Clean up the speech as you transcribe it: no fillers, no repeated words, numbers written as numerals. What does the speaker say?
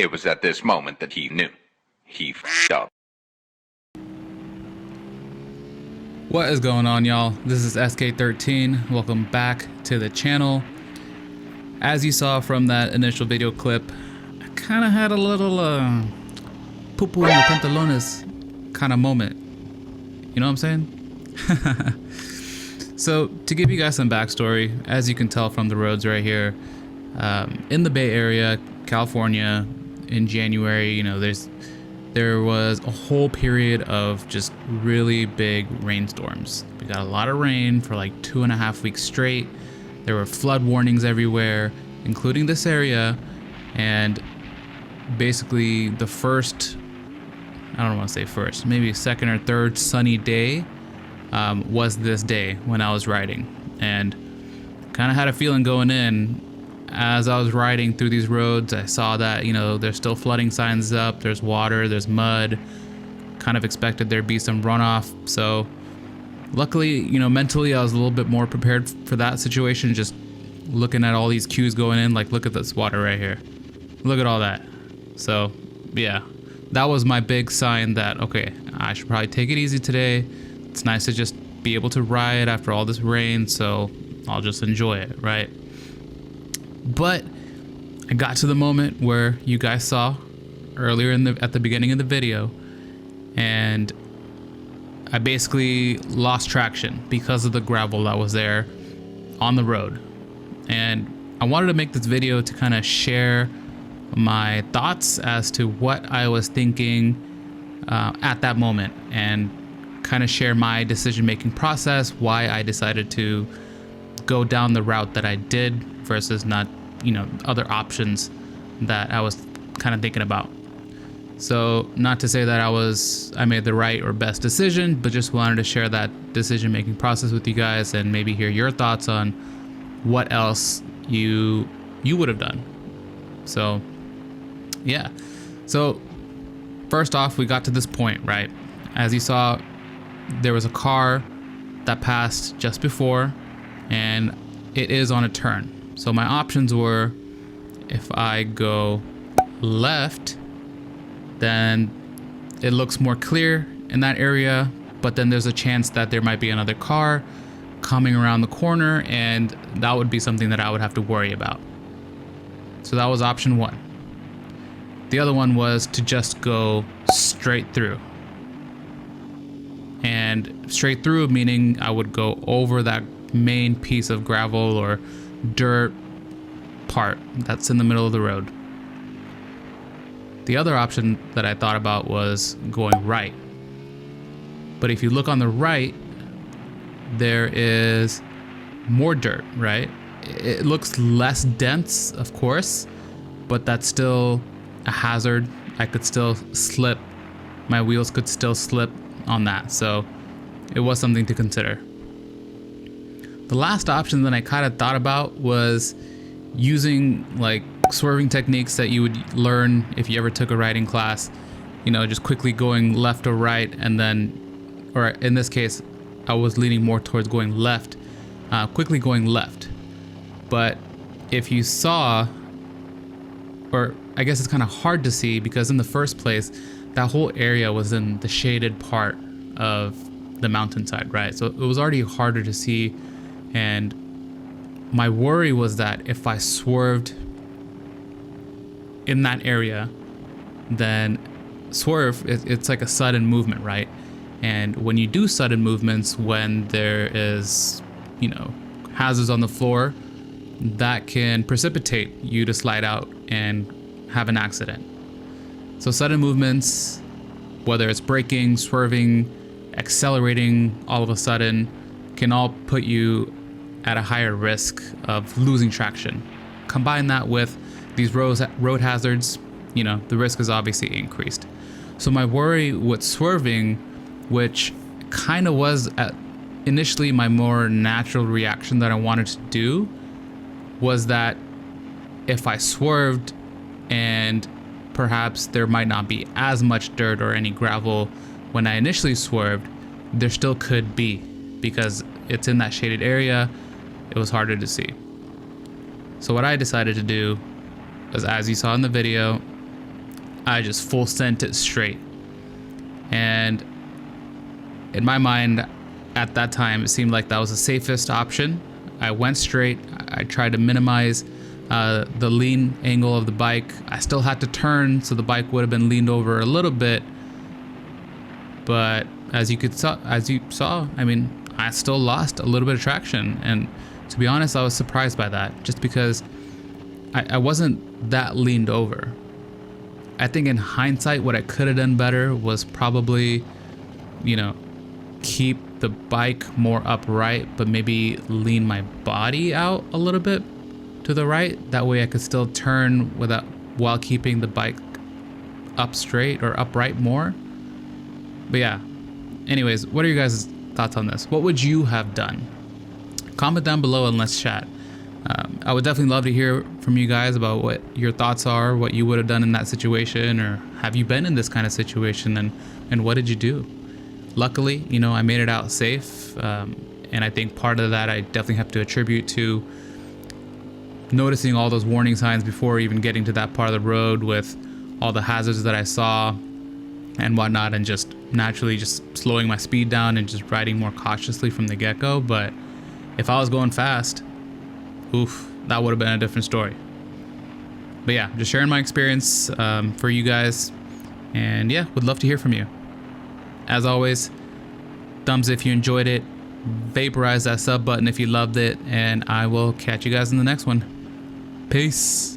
It was at this moment that he knew. He f***ed up. What is going on, y'all? This is XIII. Welcome back to the channel. As you saw from that initial video clip, I kind of had a little poo-poo en los pantalones kind of moment. You know what I'm saying? So to give you guys some backstory, as you can tell from the roads right here, in the Bay Area, California, in January, you know, there was a whole period of just really big rainstorms. We got a lot of rain for like 2.5 weeks straight. There were flood warnings everywhere, including this area. And basically the first, I don't want to say first, maybe second or third sunny day was this day when I was riding. And kind of had a feeling going in. As I was riding through these roads, I saw that, you know, there's still flooding signs up, there's water, there's mud. Kind of expected there'd be some runoff. So luckily, you know, mentally I was a little bit more prepared for that situation, just looking at all these cues going in, like, look at this water right here. Look at all that. So yeah, that was my big sign that, okay, I should probably take it easy today. It's nice to just be able to ride after all this rain, so I'll just enjoy it, right? But I got to the moment where you guys saw earlier at the beginning of the video, and I basically lost traction because of the gravel that was there on the road. And I wanted to make this video to kind of share my thoughts as to what I was thinking at that moment, and kind of share my decision-making process, why I decided to go down the route that I did versus not, you know, other options that I was kind of thinking about. So not to say that I made the right or best decision, but just wanted to share that decision-making process with you guys and maybe hear your thoughts on what else you would have done. So yeah. So first off, we got to this point, right? As you saw, there was a car that passed just before, and it is on a turn. So my options were, if I go left, then it looks more clear in that area, but then there's a chance that there might be another car coming around the corner, and that would be something that I would have to worry about. So that was option one. The other one was to just go straight through. And straight through meaning I would go over that main piece of gravel or dirt part that's in the middle of the road. The other option that I thought about was going right. But if you look on the right, there is more dirt, right? It looks less dense, of course, but that's still a hazard. I could still slip. My wheels could still slip on that. So it was something to consider. The last option that I kind of thought about was using like swerving techniques that you would learn if you ever took a riding class, you know, just quickly going left or right, and then, or in this case, I was leaning more towards going left, quickly going left. But if you saw, or I guess it's kind of hard to see because in the first place, that whole area was in the shaded part of the mountainside, right? So it was already harder to see. And my worry was that if I swerved in that area, then it's like a sudden movement, right? And when you do sudden movements, when there is, you know, hazards on the floor, that can precipitate you to slide out and have an accident. So sudden movements, whether it's braking, swerving, accelerating all of a sudden, can all put you at a higher risk of losing traction. Combine that with these road hazards, you know, the risk is obviously increased. So my worry with swerving, which kind of was initially my more natural reaction that I wanted to do, was that if I swerved and perhaps there might not be as much dirt or any gravel when I initially swerved, there still could be, because it's in that shaded area, it was harder to see. So what I decided to do was, as you saw in the video, I just full sent it straight. And in my mind, at that time, it seemed like that was the safest option. I went straight. I tried to minimize the lean angle of the bike. I still had to turn, so the bike would have been leaned over a little bit. But as you saw, I mean, I still lost a little bit of traction. And to be honest, I was surprised by that, just because I wasn't that leaned over. I think in hindsight, what I could have done better was probably, you know, keep the bike more upright, but maybe lean my body out a little bit to the right. That way I could still turn while keeping the bike up straight or upright more. But yeah, anyways, what are you guys' thoughts on this? What would you have done? Comment down below and let's chat. I would definitely love to hear from you guys about what your thoughts are, what you would have done in that situation, or have you been in this kind of situation, and what did you do? Luckily, you know, I made it out safe, and I think part of that I definitely have to attribute to noticing all those warning signs before even getting to that part of the road, with all the hazards that I saw and whatnot, and just naturally just slowing my speed down and just riding more cautiously from the get-go. But if I was going fast, oof, that would have been a different story. But yeah, just sharing my experience for you guys, and yeah, would love to hear from you. As always, thumbs if you enjoyed it, vaporize that sub button if you loved it, and I will catch you guys in the next one. Peace.